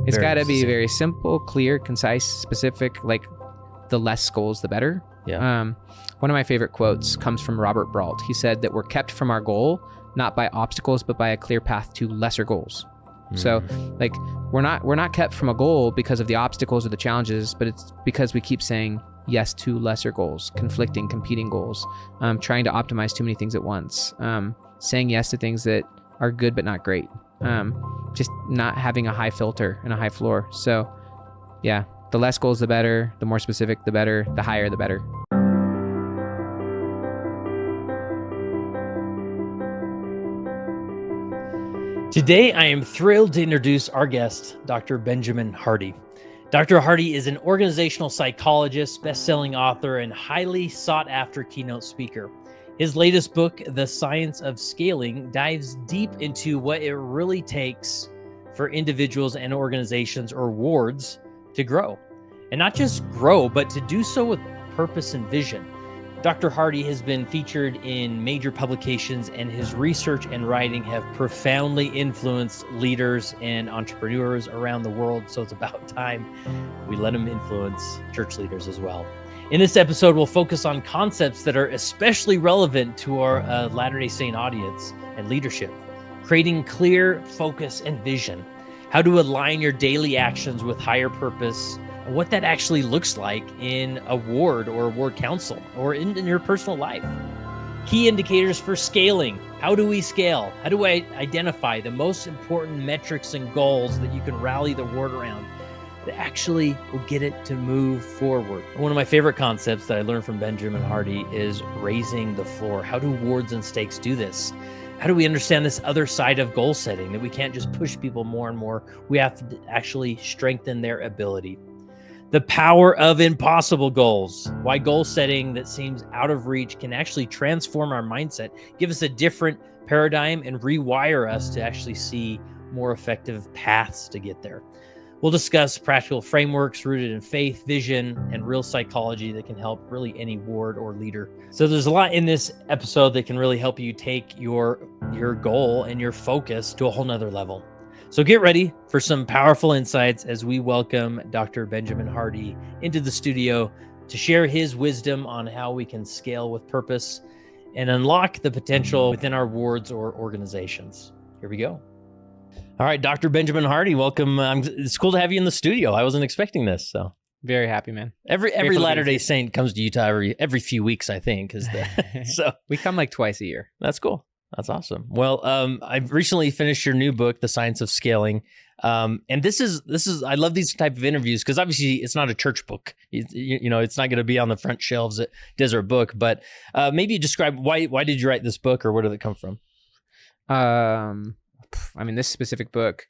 It's got to be succinct. very simple, clear, concise, specific. Like the less goals, the better. Yeah. One of my favorite quotes comes from Robert Brault. He said that we're kept from our goal, not by obstacles, but by a clear path to lesser goals. So like we're not kept from a goal because of the obstacles or the challenges, but it's because we keep saying yes to lesser goals, conflicting, competing goals, trying to optimize too many things at once, saying yes to things that are good but not great, just not having a high filter and a high floor. So yeah, the less goals, the better, the more specific, the better, the higher, the better. Today, I am thrilled to introduce our guest, Dr. Benjamin Hardy. Dr. Hardy is an organizational psychologist, best-selling author, and highly sought-after keynote speaker. His latest book, The Science of Scaling, dives deep into what it really takes for individuals and organizations or wards to grow. And not just grow, but to do so with purpose and vision. Dr. Hardy has been featured in major publications, and his research and writing have profoundly influenced leaders and entrepreneurs around the world. So it's about time we let him influence church leaders as well. In this episode, we'll focus on concepts that are especially relevant to our Latter-day Saint audience and leadership, creating clear focus and vision, how to align your daily actions with higher purpose, and what that actually looks like in a ward or a ward council or in your personal life. Key indicators for scaling. How do we scale? How do I identify the most important metrics and goals that you can rally the ward around that actually will get it to move forward? One of my favorite concepts that I learned from Benjamin Hardy is raising the floor. How do wards and stakes do this? How do we understand this other side of goal setting, that we can't just push people more and more? We have to actually strengthen their ability. The power of impossible goals. Why goal setting that seems out of reach can actually transform our mindset, give us a different paradigm, and rewire us to actually see more effective paths to get there. We'll discuss practical frameworks rooted in faith, vision, and real psychology that can help really any ward or leader. So there's a lot in this episode that can really help you take your goal and your focus to a whole nother level. So get ready for some powerful insights as we welcome Dr. Benjamin Hardy into the studio to share his wisdom on how we can scale with purpose and unlock the potential within our wards or organizations. Here we go. All right, Dr. Benjamin Hardy, welcome. It's cool to have you in the studio. I wasn't expecting this, so Very happy, man. every Latter-day Saint comes to Utah every few weeks, I think, so We come like twice a year. that's cool. That's awesome. Well, I've recently finished your new book, The Science of Scaling. And this is, I love these type of interviews because obviously it's not a church book. You know, it's not going to be on the front shelves at Desert Book, but maybe describe why did you write this book, or where did it come from? I mean, this specific book,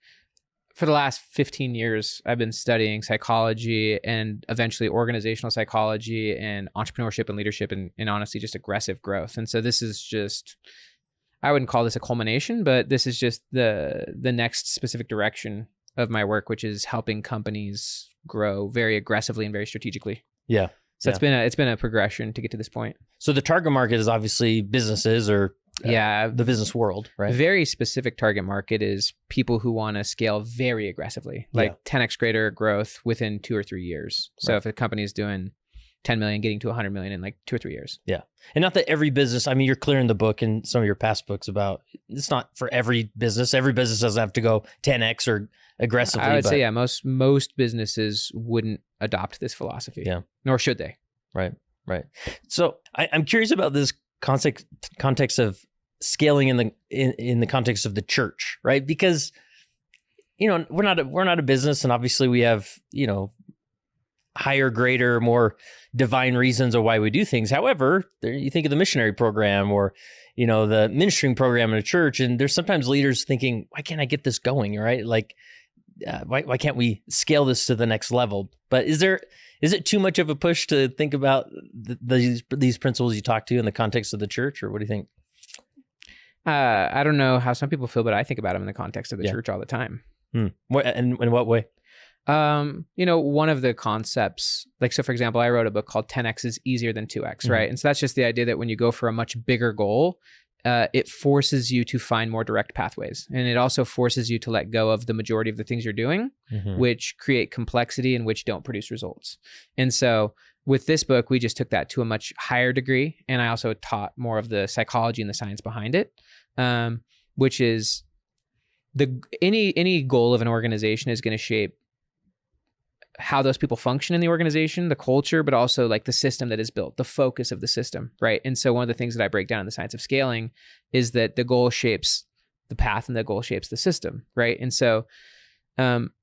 for the last 15 years, I've been studying psychology and eventually organizational psychology and entrepreneurship and leadership and honestly just aggressive growth. And so this is just, I wouldn't call this a culmination, but this is just the next specific direction of my work, which is helping companies grow very aggressively and very strategically. Yeah. So it's been a progression to get to this point. So the target market is obviously businesses or the business world, right? Very specific target market is people who want to scale very aggressively, like 10x greater growth within 2 or 3 years. So if a company is doing 10 million, getting to 100 million in like 2 or 3 years. Yeah. And not that every business, I mean, you're clear in the book and some of your past books about, it's not for every business. Every business doesn't have to go 10x or aggressively. I would say, yeah, most businesses wouldn't adopt this philosophy. Yeah. Nor should they. Right. So I'm curious about this context of scaling in the context of the church, right? Because, you know, we're not a business, and obviously we have, you know, higher, greater, more divine reasons of why we do things. However, you think of the missionary program or, you know, the ministering program in a church, and there's sometimes leaders thinking, why can't I get this going, right? Like, why can't we scale this to the next level? But is it too much of a push to think about these principles you talk to in the context of the church, or what do you think? I don't know how some people feel, but I think about them in the context of the church all the time. And in what way? You know, one of the concepts, like, so for example, I wrote a book called 10x is easier than 2x, right? And so that's just the idea that when you go for a much bigger goal, it forces you to find more direct pathways. And it also forces you to let go of the majority of the things you're doing, which create complexity and which don't produce results. And so with this book, we just took that to a much higher degree. And I also taught more of the psychology and the science behind it, which is any goal of an organization is going to shape how those people function in the organization, the culture, but also like the system that is built, the focus of the system, right? And so one of the things that I break down in the science of scaling is that the goal shapes the path and the goal shapes the system, right? And so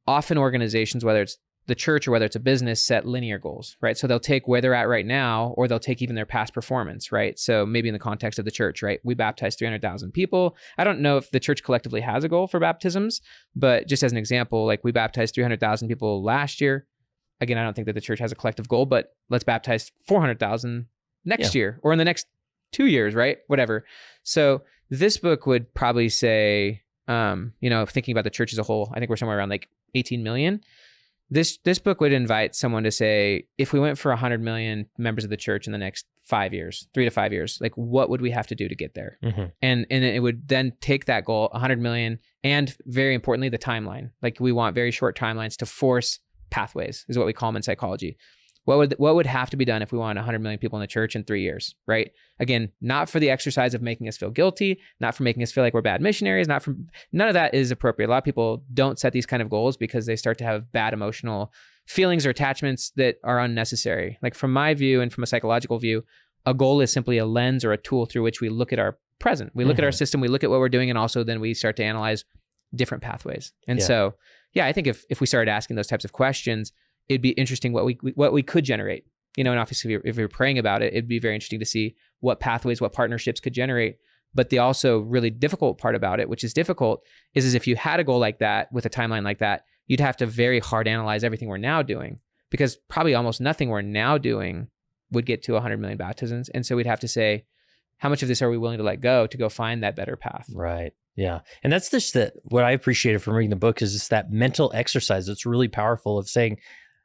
often organizations, whether it's the church or whether it's a business, set linear goals, right? So they'll take where they're at right now, or they'll take even their past performance, right? So maybe in the context of the church, right? We baptized 300,000 people. I don't know if the church collectively has a goal for baptisms, but just as an example, like we baptized 300,000 people last year. Again, I don't think that the church has a collective goal, but let's baptize 400,000 next year or in the next 2 years, right? Whatever. So this book would probably say, thinking about the church as a whole, I think we're somewhere around like 18 million. This book would invite someone to say, if we went for 100 million members of the church in the next 5 years, 3 to 5 years, like what would we have to do to get there? And it would then take that goal, 100 million, and very importantly, the timeline. Like we want very short timelines to force pathways, is what we call them in psychology. What would have to be done if we want 100 million people in the church in 3 years, right? Again, not for the exercise of making us feel guilty, not for making us feel like we're bad missionaries, none of that is appropriate. A lot of people don't set these kind of goals because they start to have bad emotional feelings or attachments that are unnecessary. Like from my view and from a psychological view, a goal is simply a lens or a tool through which we look at our present. We look at our system, we look at what we're doing, and also then we start to analyze different pathways. And so, I think if we started asking those types of questions, it'd be interesting what we could generate, and obviously if you're praying about it, it'd be very interesting to see what pathways, what partnerships could generate. But the also really difficult part about it, which is difficult, is if you had a goal like that with a timeline like that, you'd have to very hard analyze everything we're now doing, because probably almost nothing we're now doing would get to 100 million baptisms. And so we'd have to say, how much of this are we willing to let go to go find that better path? Right. Yeah. And that's just what I appreciated from reading the book is just that mental exercise that's really powerful of saying,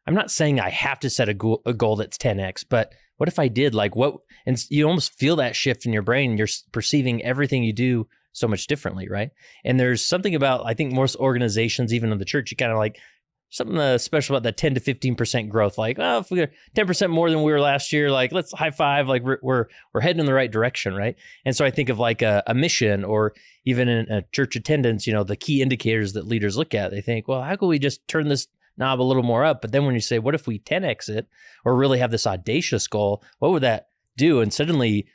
I'm not saying I have to set a goal that's 10x, but what if I did? Like what? And you almost feel that shift in your brain. You're perceiving everything you do so much differently, right? And there's something about, I think most organizations, even in the church, you kind of like something special about that 10 to 15% growth. Like, oh, if we're 10% more than we were last year, like let's high five, like we're heading in the right direction, right? And so I think of like a mission, or even in a church attendance, the key indicators that leaders look at, they think, well, how can we just turn this knob a little more up? But then when you say, what if we 10x it, or really have this audacious goal, what would that do? And suddenly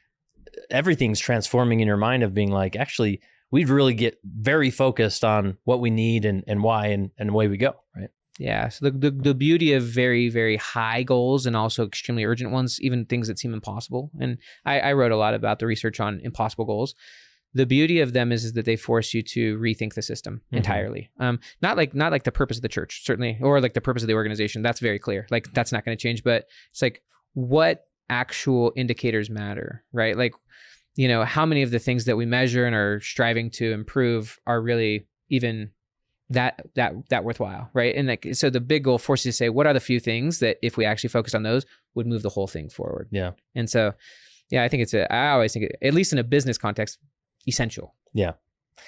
everything's transforming in your mind of being like, actually, we'd really get very focused on what we need and why and away we go, right? Yeah. So the beauty of very, very high goals and also extremely urgent ones, even things that seem impossible. And I wrote a lot about the research on impossible goals. The beauty of them is that they force you to rethink the system entirely. Not like the purpose of the church, certainly, or like the purpose of the organization. That's very clear. Like that's not going to change, but it's like what actual indicators matter, right? Like, how many of the things that we measure and are striving to improve are really even that worthwhile, right? And like, so the big goal forces you to say, what are the few things that if we actually focus on those would move the whole thing forward? Yeah. And so, I think I always think, at least in a business context, essential. Yeah.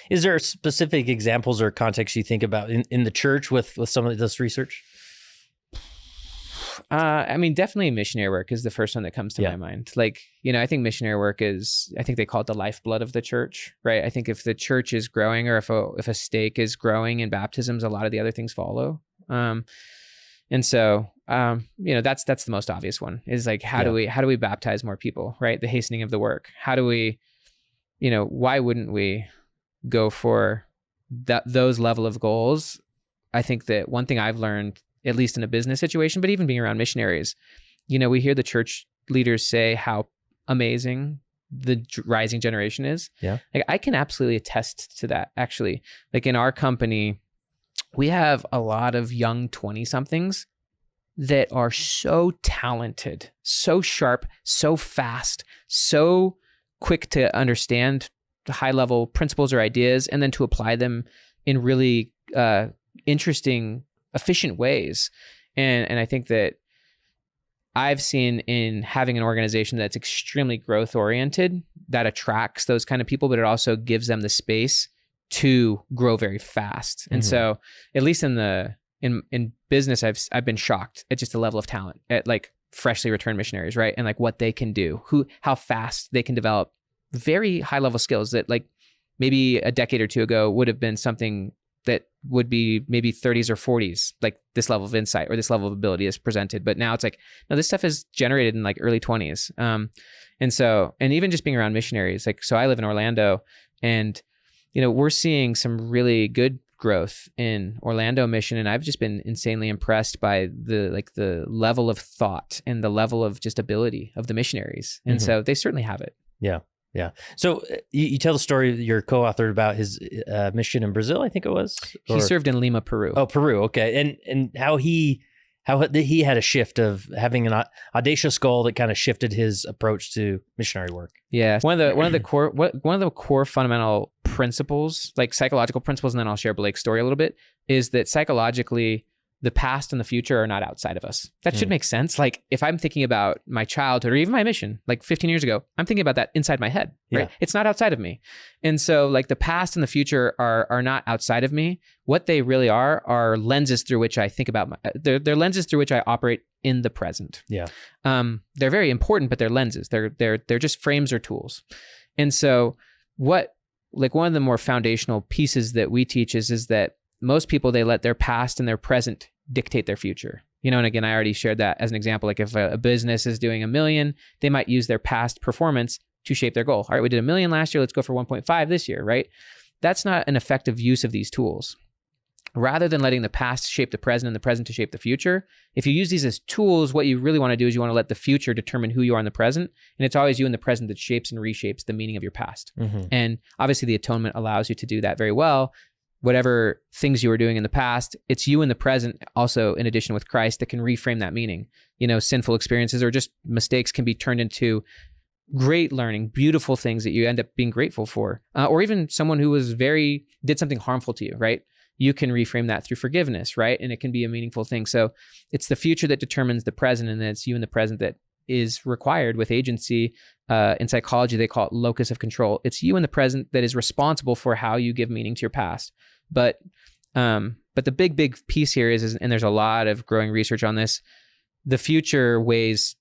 Is there specific examples or context you think about in the church with some of this research? Definitely missionary work is the first one that comes to my mind. Like, I think missionary work I think they call it the lifeblood of the church, right? I think if the church is growing, or if a stake is growing in baptisms, a lot of the other things follow. And so, that's the most obvious one, is like, how do we baptize more people, right? The hastening of the work. How do we, why wouldn't we go for those level of goals? I think that one thing I've learned, at least in a business situation, but even being around missionaries, we hear the church leaders say how amazing the rising generation is. Yeah. Like I can absolutely attest to that, actually. Like in our company, we have a lot of young 20-somethings that are so talented, so sharp, so fast, so quick to understand the high-level principles or ideas, and then to apply them in really interesting, efficient ways. And I think that I've seen in having an organization that's extremely growth oriented, that attracts those kind of people, but it also gives them the space to grow very fast. And so at least in business, I've been shocked at just the level of talent at like freshly returned missionaries, right? And like what they can do, how fast they can develop very high level skills that like maybe a decade or two ago would have been something that would be maybe 30s or 40s, like this level of insight or this level of ability is presented. But now it's like, no, this stuff is generated in like early 20s. And even just being around missionaries, like, so I live in Orlando, and, you know, we're seeing some really good growth in Orlando mission. And I've just been insanely impressed by the level of thought and the level of just ability of the missionaries. And so they certainly have it. Yeah. Yeah. So you tell the story you're co-authored about his mission in Brazil, I think it was. He served in Lima, Peru. Oh, Peru. Okay. And how he had a shift of having an audacious goal that kind of shifted his approach to missionary work. Yeah. One of the core fundamental principles, like psychological principles, and then I'll share Blake's story a little bit, is that psychologically, the past and the future are not outside of us. That should make sense. Like if I'm thinking about my childhood or even my mission, like 15 years ago, I'm thinking about that inside my head, right? Yeah. It's not outside of me. And so like the past and the future are not outside of me. What they really are lenses through which I think about they're lenses through which I operate in the present. Yeah. They're very important, but they're lenses. They're just frames or tools. And so one of the more foundational pieces that we teach is that most people, they let their past and their present dictate their future. You know, and again, I already shared that as an example. Like if a business is doing $1 million, they might use their past performance to shape their goal. All right, we did $1 million last year. Let's go for 1.5 this year, right? That's not an effective use of these tools. Rather than letting the past shape the present and the present to shape the future, if you use these as tools, what you really want to do is you want to let the future determine who you are in the present. And it's always you in the present that shapes and reshapes the meaning of your past. And obviously the atonement allows you to do that very well. Whatever things you were doing in the past, it's you in the present also, in addition with Christ, that can reframe that meaning. You know, sinful experiences or just mistakes can be turned into great learning, beautiful things that you end up being grateful for. Or even someone who did something harmful to you, right? You can reframe that through forgiveness, right? And it can be a meaningful thing. So it's the future that determines the present, and then it's you in the present that is required with agency. In psychology, they call it locus of control. It's you in the present that is responsible for how you give meaning to your past. But the big piece here is, and there's a lot of growing research on this, the future weighs,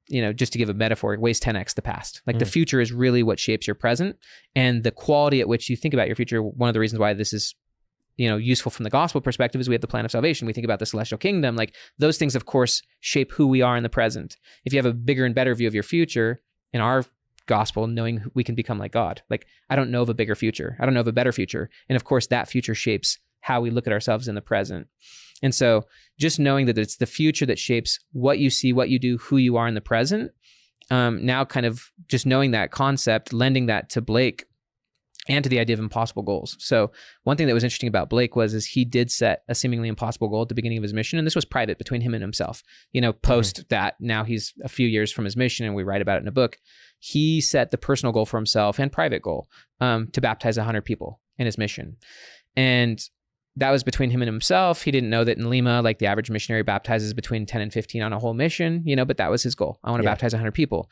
you know, just to give a metaphor, it weighs 10x the past. Like the future is really what shapes your present, and the quality at which you think about your future. One of the reasons why this is, you know, useful from the gospel perspective is we have the plan of salvation. We think about the celestial kingdom. Like those things, of course, shape who we are in the present. If you have a bigger and better view of your future in our gospel, knowing we can become like God. Like, I don't know of a bigger future. I don't know of a better future. And of course, that future shapes how we look at ourselves in the present. And so just knowing that it's the future that shapes what you see, what you do, who you are in the present. Now kind of just knowing that concept, lending that to Blake and to the idea of impossible goals. So one thing that was interesting about Blake is he did set a seemingly impossible goal at the beginning of his mission. And this was private between him and himself. You know, post that, now he's a few years from his mission and we write about it in a book. He set the personal goal for himself and private goal to baptize 100 people in his mission. And that was between him and himself. He didn't know that in Lima, like the average missionary baptizes between 10 and 15 on a whole mission, you know, but that was his goal. I want to baptize 100 people.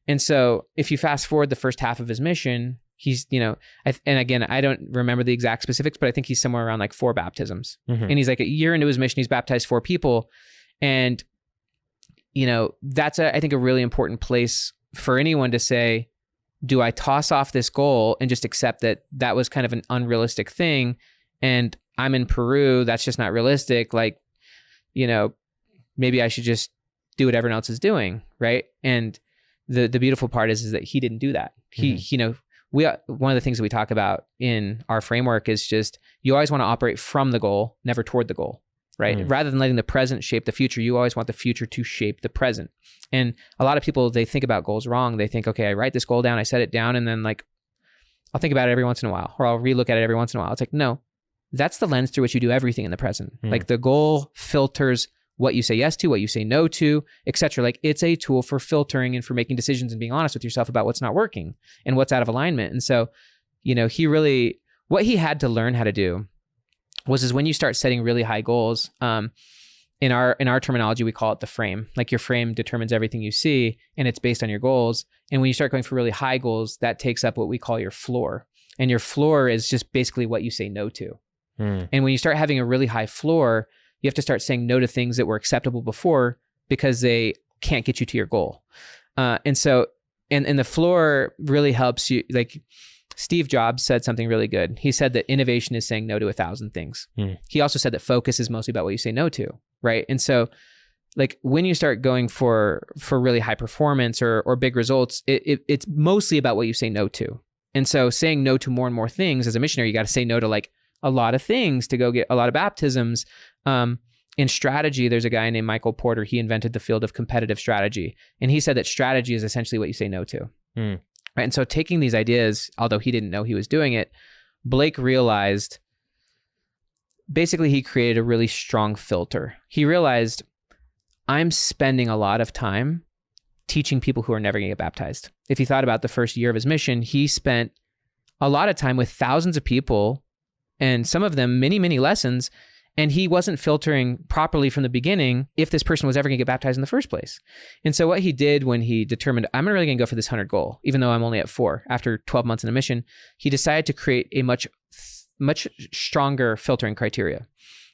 And so if you fast forward the first half of his mission, he's, you know, and again, I don't remember the exact specifics, but I think he's somewhere around like 4 baptisms. And he's like a year into his mission, he's baptized 4 people. And, you know, that's I think a really important place for anyone to say, do I toss off this goal and just accept that that was kind of an unrealistic thing? And I'm in Peru, that's just not realistic. Like, you know, maybe I should just do what everyone else is doing, right? And the beautiful part is that he didn't do that. He, you know, one of the things that we talk about in our framework is just, you always want to operate from the goal, never toward the goal, right? Rather than letting the present shape the future, you always want the future to shape the present. And a lot of people, they think about goals wrong. They think, okay, I write this goal down, I set it down, and then like, I'll think about it every once in a while, or I'll relook at it every once in a while. It's like, no, that's the lens through which you do everything in the present. Like the goal filters what you say yes to, what you say no to, etc. Like it's a tool for filtering and for making decisions and being honest with yourself about what's not working and what's out of alignment. And so, you know, what he had to learn how to do is when you start setting really high goals, in our terminology, we call it the frame. Like your frame determines everything you see, and it's based on your goals. And when you start going for really high goals, that takes up what we call your floor. And your floor is just basically what you say no to. And when you start having a really high floor, you have to start saying no to things that were acceptable before because they can't get you to your goal. And so the floor really helps you. Like Steve Jobs said something really good. He said that innovation is saying no to 1,000 things. He also said that focus is mostly about what you say no to, right? And so like when you start going for really high performance or big results, it's mostly about what you say no to. And so saying no to more and more things as a missionary, you got to say no to like a lot of things to go get a lot of baptisms. In strategy, there's a guy named Michael Porter. He invented the field of competitive strategy. And he said that strategy is essentially what you say no to. Right? And so taking these ideas, although he didn't know he was doing it, Blake realized, basically he created a really strong filter. He realized, I'm spending a lot of time teaching people who are never going to get baptized. If he thought about the first year of his mission, he spent a lot of time with thousands of people and some of them many, many lessons. And he wasn't filtering properly from the beginning if this person was ever going to get baptized in the first place. And so what he did when he determined, I'm really going to go for this 100 goal, even though I'm only at 4 after 12 months in a mission, he decided to create a much stronger filtering criteria.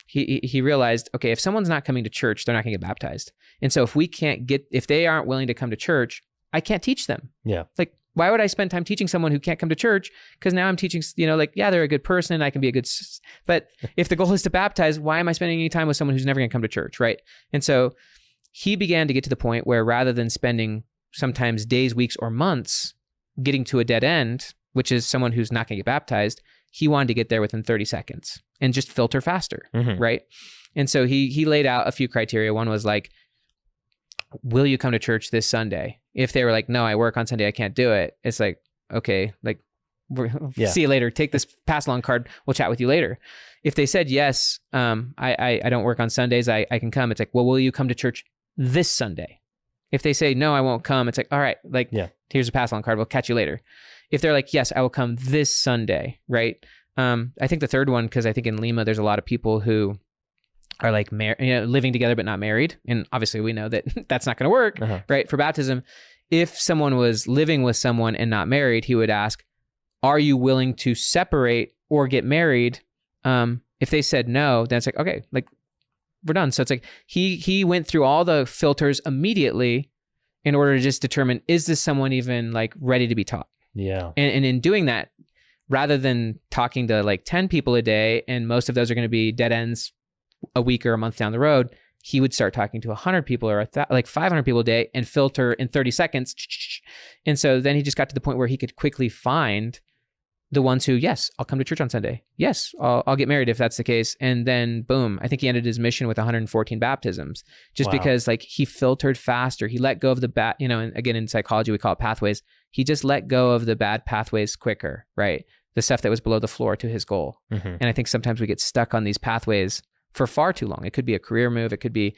He realized, okay, if someone's not coming to church, they're not going to get baptized. And so if they aren't willing to come to church, I can't teach them. Yeah. Like, why would I spend time teaching someone who can't come to church? Because now I'm teaching, they're a good person. I can be a good, but if the goal is to baptize, why am I spending any time with someone who's never going to come to church, right? And so he began to get to the point where rather than spending sometimes days, weeks, or months getting to a dead end, which is someone who's not going to get baptized, he wanted to get there within 30 seconds and just filter faster, right? And so he laid out a few criteria. One was like, will you come to church this Sunday? If they were like, no, I work on Sunday, I can't do it. It's like, okay, like, see you later. Take this pass along card. We'll chat with you later. If they said, yes, I don't work on Sundays, I can come. It's like, well, will you come to church this Sunday? If they say, no, I won't come, it's like, all right, like, here's a pass along card. We'll catch you later. If they're like, yes, I will come this Sunday, right? I think the third one, because I think in Lima, there's a lot of people who are like living together but not married, and obviously we know that that's not going to work, right? For baptism, if someone was living with someone and not married, he would ask, "Are you willing to separate or get married?" If they said no, then it's like, okay, like we're done. So it's like he went through all the filters immediately in order to just determine, is this someone even like ready to be taught? Yeah. And in doing that, rather than talking to like 10 people a day, and most of those are going to be dead ends a week or a month down the road, he would start talking to 100 people or like 500 people a day and filter in 30 seconds. And so then he just got to the point where he could quickly find the ones who, yes, I'll come to church on Sunday. Yes, I'll get married if that's the case. And then boom, I think he ended his mission with 114 baptisms just because like he filtered faster. He let go of the and again, in psychology, we call it pathways. He just let go of the bad pathways quicker, right? The stuff that was below the floor to his goal. And I think sometimes we get stuck on these pathways for far too long. It could be a career move, it could be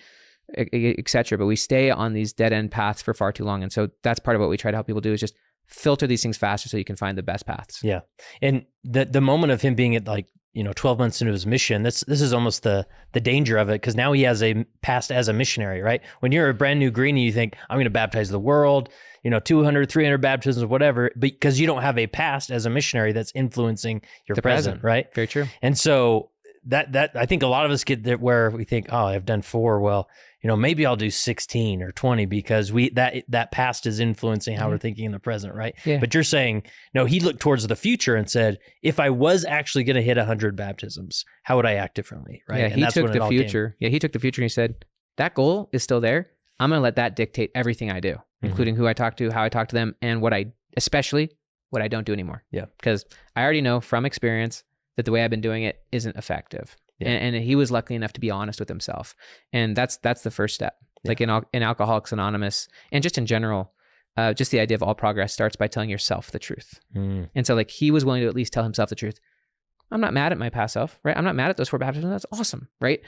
et cetera, but we stay on these dead end paths for far too long. And so that's part of what we try to help people do, is just filter these things faster so you can find the best paths. Yeah. And the moment of him being at like, 12 months into his mission, this is almost the danger of it, because now he has a past as a missionary, right? When you're a brand new greenie, you think, I'm going to baptize the world, 200, 300 baptisms, whatever, because you don't have a past as a missionary that's influencing your present, right? Very true. And so that I think a lot of us get there where we think, oh, I've done 4. Well, maybe I'll do 16 or 20 because that past is influencing how we're thinking in the present, right? Yeah. But you're saying, no, he looked towards the future and said, if I was actually going to hit 100 baptisms, how would I act differently, right? Yeah, and he took the future. Yeah, he took the future and he said, that goal is still there. I'm going to let that dictate everything I do, including who I talk to, how I talk to them, and especially what I don't do anymore. Yeah. Because I already know from experience that the way I've been doing it isn't effective. Yeah. And he was lucky enough to be honest with himself. And that's the first step. Yeah. Like in Alcoholics Anonymous, and just in general, just the idea of all progress starts by telling yourself the truth. And so like he was willing to at least tell himself the truth. I'm not mad at my past self, right? I'm not mad at those 4 baptisms. That's awesome, right?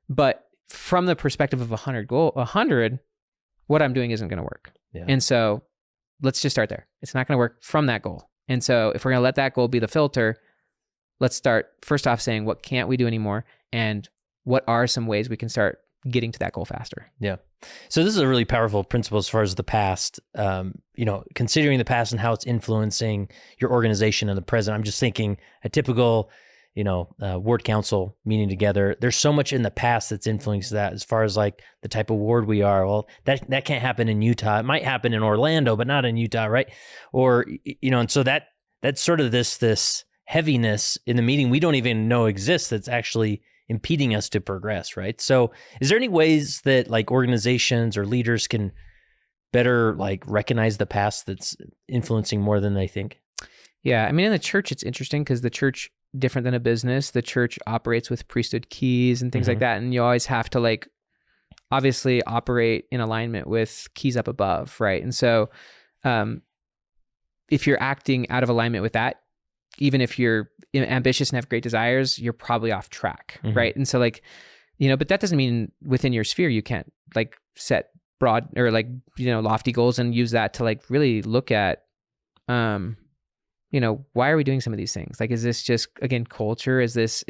But from the perspective of 100, what I'm doing isn't going to work. Yeah. And so let's just start there. It's not going to work from that goal. And so if we're going to let that goal be the filter, let's start first off saying, what can't we do anymore? And what are some ways we can start getting to that goal faster. Yeah. So this is a really powerful principle as far as the past, considering the past and how it's influencing your organization in the present. I'm just thinking a typical, ward council meeting together. There's so much in the past that's influenced that as far as like the type of ward we are. Well, that can't happen in Utah. It might happen in Orlando, but not in Utah, right? Or, and so that's sort of this heaviness in the meeting we don't even know exists that's actually impeding us to progress, right? So is there any ways that like organizations or leaders can better like recognize the past that's influencing more than they think? Yeah. I mean, in the church, it's interesting because the church, different than a business, the church operates with priesthood keys and things like that. And you always have to like obviously operate in alignment with keys up above, right? And so if you're acting out of alignment with that, even if you're ambitious and have great desires, you're probably off track, right? And so like, but that doesn't mean within your sphere, you can't like set broad or like, lofty goals and use that to like really look at, why are we doing some of these things? Like, is this just, again, culture? Is this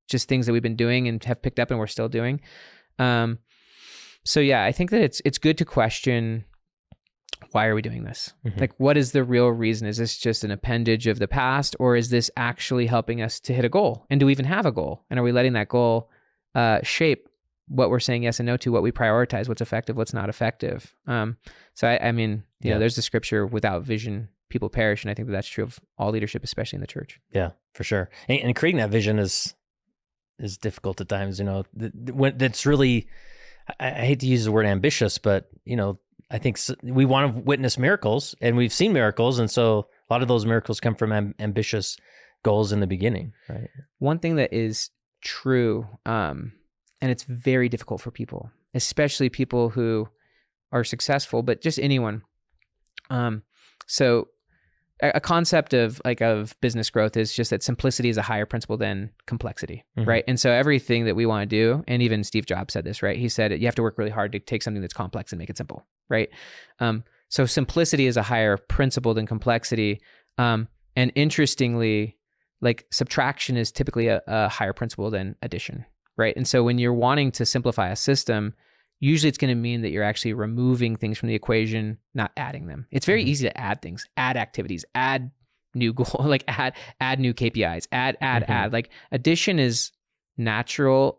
just things that we've been doing and have picked up and we're still doing? So yeah, I think that it's good to question, why are we doing this? Like, what is the real reason? Is this just an appendage of the past, or is this actually helping us to hit a goal? And do we even have a goal? And are we letting that goal shape what we're saying yes and no to, what we prioritize, what's effective, what's not effective? So I mean, there's the scripture, without vision, people perish. And I think that's true of all leadership, especially in the church. Yeah, for sure. And creating that vision is difficult at times, that's really, I hate to use the word ambitious, but, I think we want to witness miracles, and we've seen miracles. And so a lot of those miracles come from ambitious goals in the beginning, right? One thing that is true, and it's very difficult for people, especially people who are successful, but just anyone. So a concept of business growth is just that simplicity is a higher principle than complexity, right? And so everything that we want to do, and even Steve Jobs said this, right? He said you have to work really hard to take something that's complex and make it simple, right? So simplicity is a higher principle than complexity. And interestingly, like subtraction is typically a higher principle than addition, right? And so when you're wanting to simplify a system, usually it's going to mean that you're actually removing things from the equation, not adding them. It's very easy to add things, add activities, add new goal, like add new KPIs, add. Like addition is natural,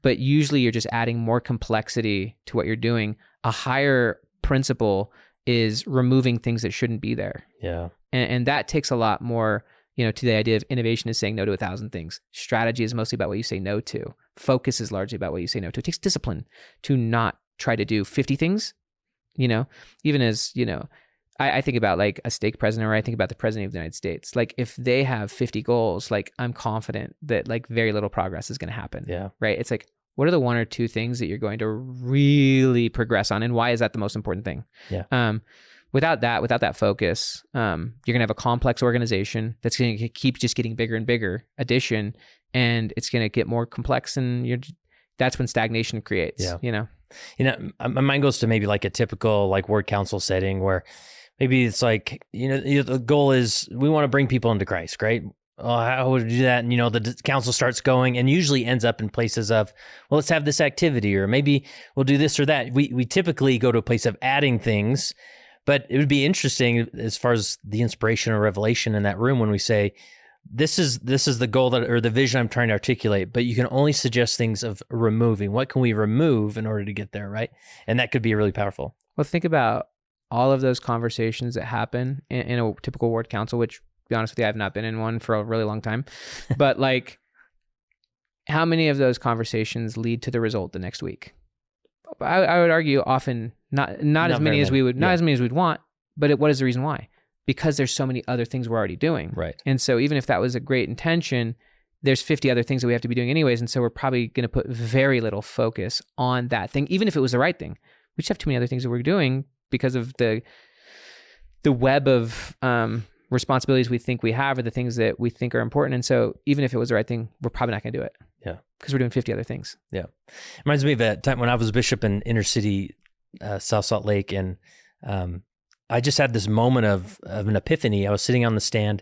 but usually you're just adding more complexity to what you're doing. A higher principle is removing things that shouldn't be there. Yeah. And that takes a lot more, to the idea of innovation is saying no to 1,000 things. Strategy is mostly about what you say no to. Focus is largely about what you say no to. It takes discipline to not try to do 50 things, even as, I think about like a stake president, or I think about the president of the United States. Like if they have 50 goals, like I'm confident that like very little progress is going to happen. Yeah. Right. It's like, what are the one or two things that you're going to really progress on? And why is that the most important thing? Yeah. Without that focus, you're going to have a complex organization that's going to keep just getting bigger and bigger, addition, and it's going to get more complex, and that's when stagnation creates, My mind goes to maybe like a typical like ward council setting where maybe it's like, the goal is we want to bring people into Christ, right? Oh, how would we do that? And, the council starts going and usually ends up in places of, well, let's have this activity, or maybe we'll do this or that. We typically go to a place of adding things. But it would be interesting as far as the inspiration or revelation in that room when we say, this is the goal or the vision I'm trying to articulate, but you can only suggest things of removing. What can we remove in order to get there, right? And that could be really powerful. Well, think about all of those conversations that happen in a typical ward council, which, to be honest with you, I've not been in one for a really long time. But like, how many of those conversations lead to the result the next week? I would argue often not as many as we would, not as many as we'd want, but what is the reason why? Because there's so many other things we're already doing. Right. And so even if that was a great intention, there's 50 other things that we have to be doing anyways. And so we're probably going to put very little focus on that thing, even if it was the right thing. We just have too many other things that we're doing because of the web of responsibilities we think we have, or the things that we think are important. And so even if it was the right thing, we're probably not going to do it. Yeah. Because we're doing 50 other things. Yeah. Reminds me of a time when I was a bishop in inner city, South Salt Lake. And I just had this moment of an epiphany. I was sitting on the stand,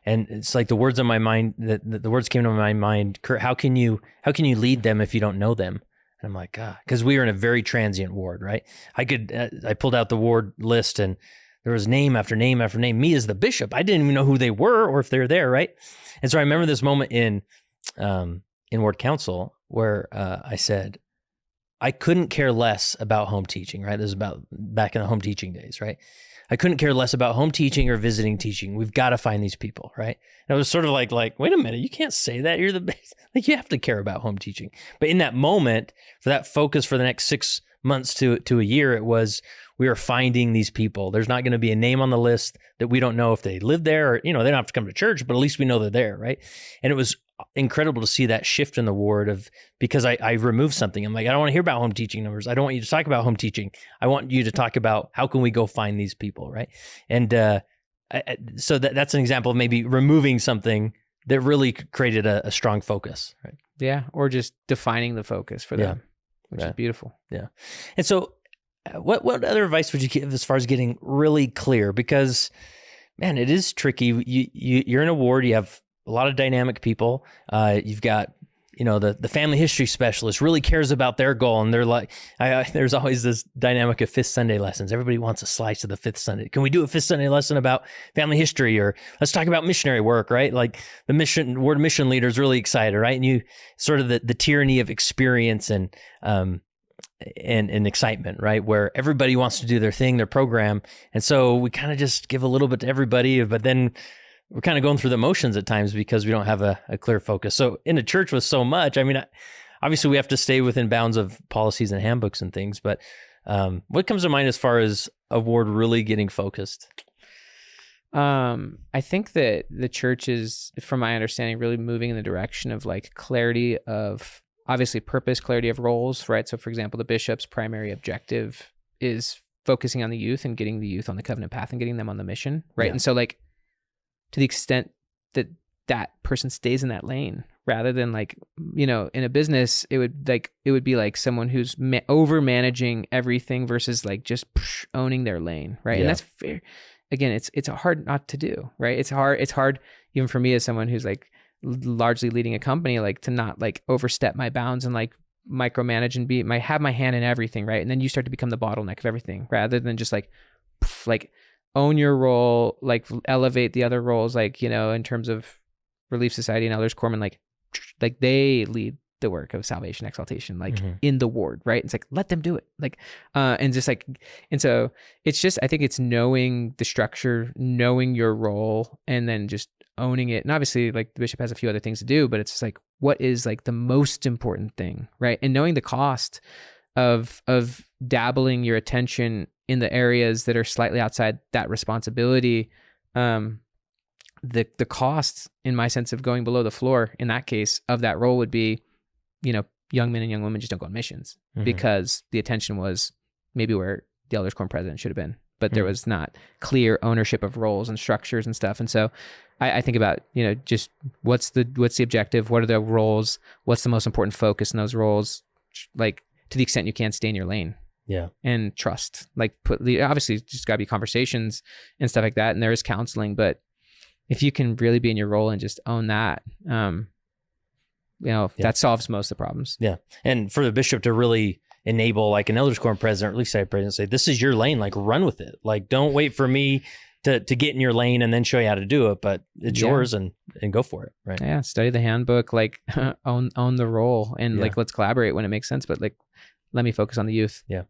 and it's like the words on my mind, the words came to my mind, Kurt, how can you lead them if you don't know them? And I'm like, God, because we were in a very transient ward, right? I pulled out the ward list and there was name after name after name. Me as the bishop, I didn't even know who they were or if they're there, right? And so I remember this moment in ward council where I said, I couldn't care less about home teaching, right? This is about back in the home teaching days, right? I couldn't care less about home teaching or visiting teaching. We've got to find these people, right? And I was sort of like, wait a minute, you can't say that. You're the best. Like, you have to care about home teaching. But in that moment, for that focus for the next 6 months to a year, it was, we are finding these people. There's not going to be a name on the list that we don't know if they live there or, they don't have to come to church, but at least we know they're there, right? And it was incredible to see that shift in the ward because I removed something. I'm like, I don't want to hear about home teaching numbers. I don't want you to talk about home teaching. I want you to talk about how can we go find these people, right? And so that's an example of maybe removing something that really created a strong focus, right? Yeah, or just defining the focus for them, which is beautiful. Yeah. And so what other advice would you give as far as getting really clear? Because, man, it is tricky. You're in a ward, you have a lot of dynamic people. You've got, the family history specialist really cares about their goal. And they're like, there's always this dynamic of fifth Sunday lessons. Everybody wants a slice of the fifth Sunday. Can we do a fifth Sunday lesson about family history? Or let's talk about missionary work, right? Like the ward mission leader is really excited, right? And you sort of the tyranny of experience and excitement, right? Where everybody wants to do their thing, their program. And so we kind of just give a little bit to everybody, but then we're kind of going through the motions at times because we don't have a clear focus. So in a church with so much, obviously we have to stay within bounds of policies and handbooks and things, but what comes to mind as far as a ward really getting focused? I think that the church is, from my understanding, really moving in the direction of like clarity of obviously purpose, clarity of roles, right? So for example, the bishop's primary objective is focusing on the youth and getting the youth on the covenant path and getting them on the mission, right? Yeah. And so like, to the extent that that person stays in that lane, rather than like, in a business, it would be like someone who's over managing everything versus like just owning their lane, right? Yeah. And that's fair. Again, it's hard not to do, right? It's hard even for me as someone who's like largely leading a company, like to not like overstep my bounds and like micromanage and have my hand in everything, right? And then you start to become the bottleneck of everything, rather than just like own your role, like elevate the other roles, like, in terms of Relief Society and Elders Quorum, like they lead the work of salvation exaltation, like in the ward, right? It's like, let them do it. Like, and so it's just, I think it's knowing the structure, knowing your role, and then just owning it. And obviously like the bishop has a few other things to do, but it's just like, what is like the most important thing, right? And knowing the cost of dabbling your attention in the areas that are slightly outside that responsibility, the cost, in my sense, of going below the floor in that case of that role would be, young men and young women just don't go on missions because the attention was maybe where the Elders Quorum president should have been, but there was not clear ownership of roles and structures and stuff. And so I think about, just what's the objective? What are the roles? What's the most important focus in those roles? Like, to the extent you can, stay in your lane. Yeah. And trust, like obviously just gotta be conversations and stuff like that. And there is counseling, but if you can really be in your role and just own that, that solves most of the problems. Yeah. And for the bishop to really enable like an Elders Quorum president, or at least I president, say, this is your lane, like run with it. Like, don't wait for me to get in your lane and then show you how to do it, but it's yours and go for it. Right. Yeah. Study the handbook, like own the role, and like, let's collaborate when it makes sense, but like, let me focus on the youth. Yeah.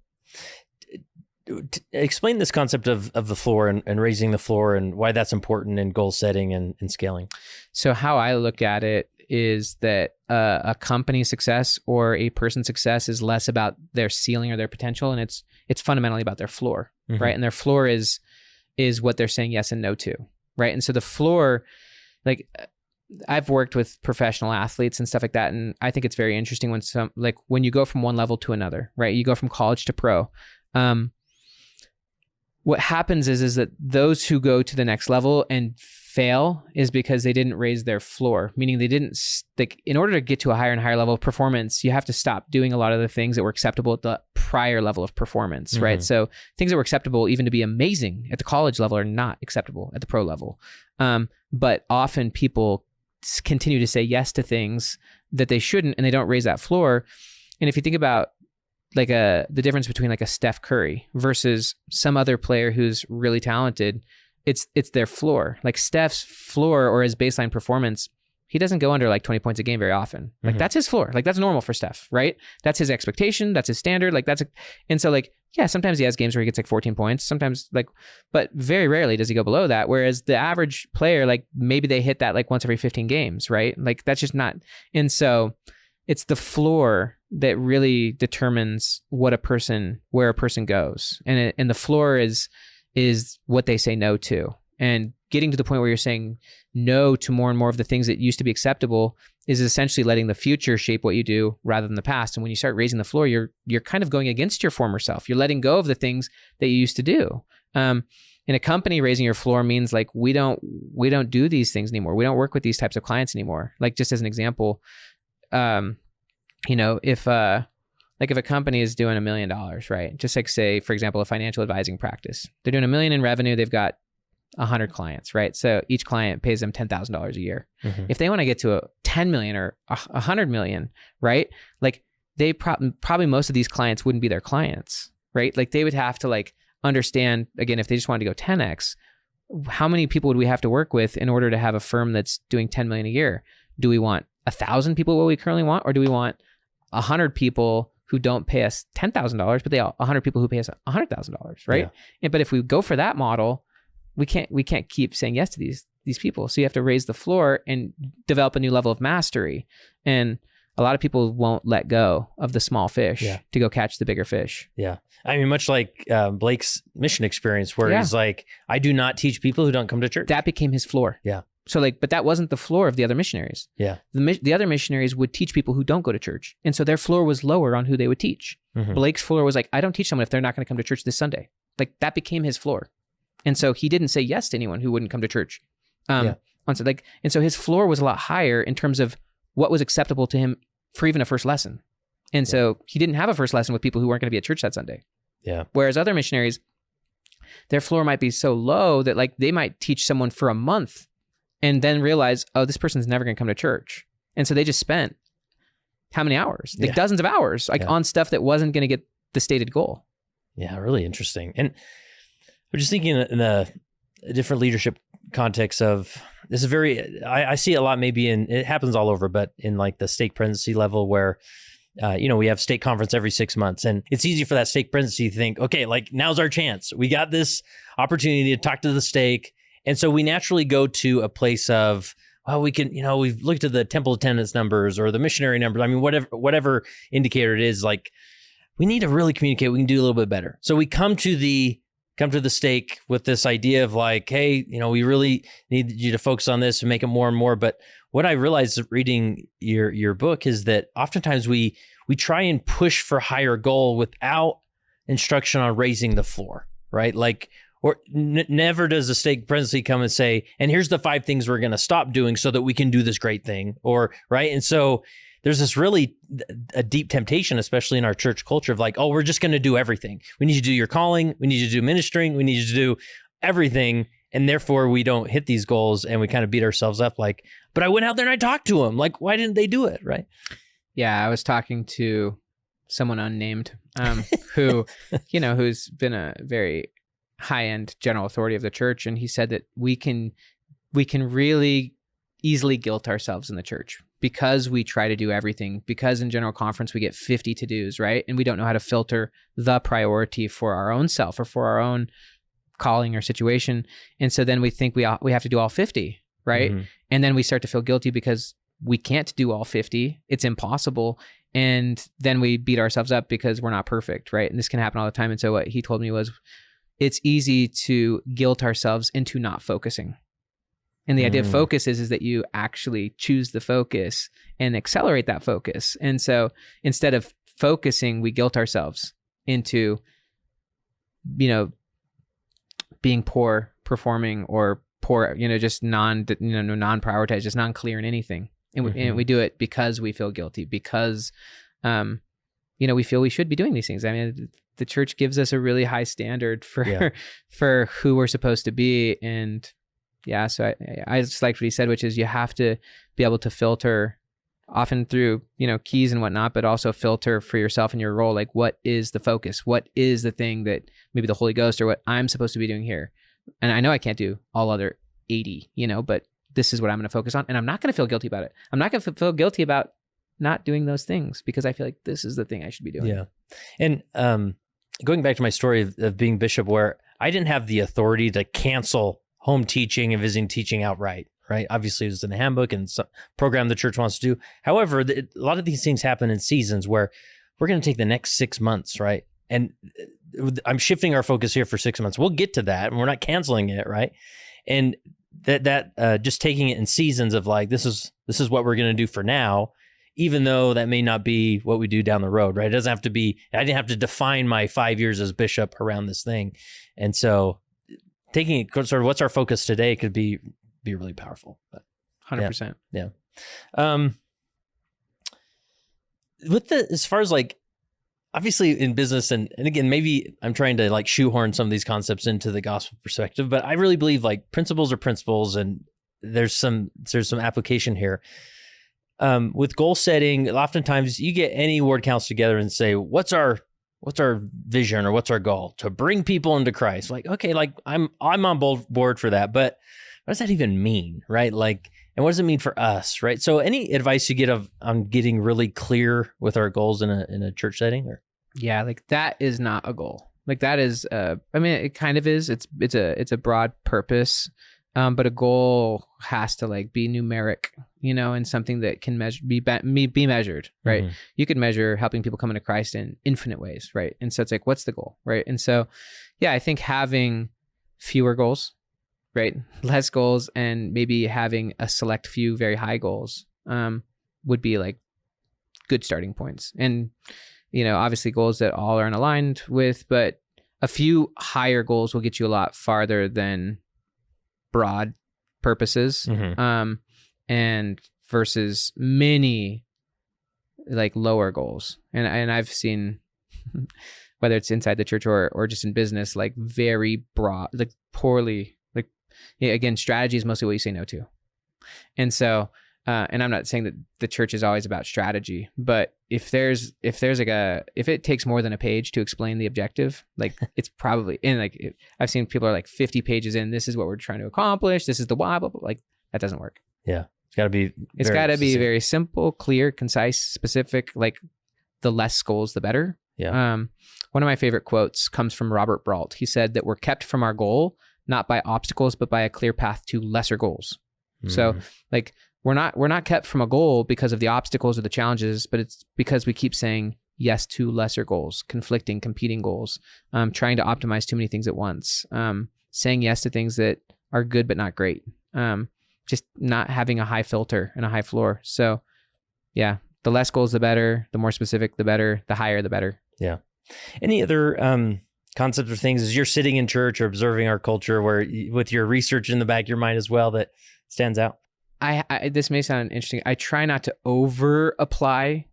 Explain this concept of the floor and raising the floor and why that's important in goal setting and scaling. So how I look at it is that a company's success or a person's success is less about their ceiling or their potential, and it's fundamentally about their floor, right? And their floor is what they're saying yes and no to, right? And so the floor, like, I've worked with professional athletes and stuff like that, and I think it's very interesting when you go from one level to another, right? You go from college to pro. What happens is that those who go to the next level and fail is because they didn't raise their floor, meaning they didn't, like, in order to get to a higher and higher level of performance, you have to stop doing a lot of the things that were acceptable at the prior level of performance, right? So things that were acceptable even to be amazing at the college level are not acceptable at the pro level. But often people continue to say yes to things that they shouldn't, and they don't raise that floor. And if you think about like the difference between like a Steph Curry versus some other player who's really talented, it's their floor. Like Steph's floor or his baseline performance, he doesn't go under like 20 points a game very often. Like that's his floor. Like that's normal for Steph, right? That's his expectation. That's his standard. Like and so like, yeah, sometimes he has games where he gets like 14 points, sometimes like, but very rarely does he go below that. Whereas the average player, like maybe they hit that like once every 15 games, right? Like that's just not. And so it's the floor that really determines where a person goes. And the floor is what they say no to. And getting to the point where you're saying no to more and more of the things that used to be acceptable is essentially letting the future shape what you do rather than the past. And when you start raising the floor, you're kind of going against your former self. You're letting go of the things that you used to do. In a company, raising your floor means like we don't do these things anymore. We don't work with these types of clients anymore. Like just as an example, if a company is doing $1 million, right? Just like say, for example, a financial advising practice, they're doing $1 million in revenue. They've got 100 clients, right? So each client pays them $10,000 a year. If they want to get to a 10 million or 100 million, right? Like they probably most of these clients wouldn't be their clients, right? Like they would have to like understand, again, if they just wanted to go 10x, how many people would we have to work with in order to have a firm that's doing 10 million a year? Do we want 1,000 people what we currently want? Or do we want 100 people who don't pay us $10,000, but 100 people who pay us $100,000, right? Yeah. But if we go for that model, we can't keep saying yes to these people. So you have to raise the floor and develop a new level of mastery. And a lot of people won't let go of the small fish to go catch the bigger fish. Yeah. I mean, much like Blake's mission experience where he's like, I do not teach people who don't come to church. That became his floor. Yeah. So like, but that wasn't the floor of the other missionaries. Yeah. The other missionaries would teach people who don't go to church. And so their floor was lower on who they would teach. Blake's floor was like, I don't teach someone if they're not going to come to church this Sunday. Like that became his floor. And so he didn't say yes to anyone who wouldn't come to church. And so his floor was a lot higher in terms of what was acceptable to him for even a first lesson. And so he didn't have a first lesson with people who weren't going to be at church that Sunday. Yeah. Whereas other missionaries, their floor might be so low that like they might teach someone for a month and then realize, oh, this person's never going to come to church. And so they just spent how many hours? Like dozens of hours on stuff that wasn't going to get the stated goal. Yeah, really interesting. And I'm just thinking in a different leadership context of this is I see it a lot maybe it happens all over, but in like the stake presidency level where, we have stake conference every 6 months and it's easy for that stake presidency to think, okay, like now's our chance. We got this opportunity to talk to the stake. And so we naturally go to a place of, well, we can, we've looked at the temple attendance numbers or the missionary numbers. I mean, whatever indicator it is, like we need to really communicate. We can do a little bit better. So we come to the stake with this idea of like, hey, we really need you to focus on this and make it more and more. But what I realized reading your book is that oftentimes we try and push for higher goal without instruction on raising the floor, right? Like, or never does the stake presidency come and say, and here's the 5 things we're going to stop doing so that we can do this great thing, or right. And so there's this really a deep temptation, especially in our church culture of like, oh, we're just going to do everything. We need you to do your calling. We need you to do ministering. We need you to do everything. And therefore we don't hit these goals and we kind of beat ourselves up like, but I went out there and I talked to them. Like, why didn't they do it? Right. Yeah. I was talking to someone unnamed who, who's been a very high-end general authority of the church. And he said that we can really easily guilt ourselves in the church because we try to do everything, because in general conference we get 50 to-dos, right? And we don't know how to filter the priority for our own self or for our own calling or situation. And so then we think we have to do all 50, right? And then we start to feel guilty because we can't do all 50. It's impossible. And then we beat ourselves up because we're not perfect, right? And this can happen all the time. And so what he told me was, it's easy to guilt ourselves into not focusing. And the idea of focus is that you actually choose the focus and accelerate that focus. And so instead of focusing, we guilt ourselves into, being poor performing or poor, just non-prioritized, just non-clear in anything. And we do it because we feel guilty, because, we feel we should be doing these things. I mean, the church gives us a really high standard for who we're supposed to be. And so I just liked what he said, which is you have to be able to filter often through, keys and whatnot, but also filter for yourself and your role. Like, what is the focus? What is the thing that maybe the Holy Ghost or what I'm supposed to be doing here? And I know I can't do all other 80, but this is what I'm going to focus on. And I'm not going to feel guilty about it. I'm not going to feel guilty about not doing those things because I feel like this is the thing I should be doing. Yeah. And going back to my story of being bishop, where I didn't have the authority to cancel home teaching and visiting teaching outright, right? Obviously, it was in the handbook and some program the church wants to do. However, a lot of these things happen in seasons where we're going to take the next 6 months, right? And I'm shifting our focus here for 6 months. We'll get to that, and we're not canceling it, right? And that just taking it in seasons of like, this is what we're going to do for now, even though that may not be what we do down the road, right? It doesn't have to be, I didn't have to define my 5 years as bishop around this thing. And so taking it sort of what's our focus today could be really powerful. But, 100%. Yeah. As far as like, obviously in business, and again, maybe I'm trying to like shoehorn some of these concepts into the gospel perspective, but I really believe like principles are principles, and there's some application here. With goal setting, oftentimes you get any ward counts together and say, what's our vision or what's our goal? To bring people into Christ. Like, okay, like I'm on board for that, but what does that even mean, right? Like, and what does it mean for us, right? So any advice you get on getting really clear with our goals in a church setting? Or Yeah, like that is not a goal. Like that is, it kind of is. It's a broad purpose, but a goal has to like be numeric, and something that can be measured, right? Mm-hmm. You could measure helping people come into Christ in infinite ways, right? And so it's like, what's the goal, right? And so, yeah, I think having fewer goals, right? Less goals, and maybe having a select few very high goals would be like good starting points. And, obviously goals that all are unaligned with, but a few higher goals will get you a lot farther than broad purposes. Mm-hmm. And versus many like lower goals. And I've seen, whether it's inside the church or just in business, like very broad, like poorly, like, yeah, again, strategy is mostly what you say no to. And so, and I'm not saying that the church is always about strategy, but if it takes more than a page to explain the objective, like it's probably, and like I've seen people are like 50 pages in, this is what we're trying to accomplish, this is the why, but like that doesn't work. Yeah. It's got to be very simple, clear, concise, specific, like the less goals, the better. Yeah. One of my favorite quotes comes from Robert Brault. He said that we're kept from our goal, not by obstacles, but by a clear path to lesser goals. Mm. So like, we're not kept from a goal because of the obstacles or the challenges, but it's because we keep saying yes to lesser goals, conflicting, competing goals, trying to optimize too many things at once, saying yes to things that are good but not great, just not having a high filter and a high floor. So yeah, the less goals, the better, the more specific, the better, the higher, the better. Yeah. Any other concepts or things as you're sitting in church or observing our culture where with your research in the back of your mind as well that stands out? This may sound interesting. I try not to over apply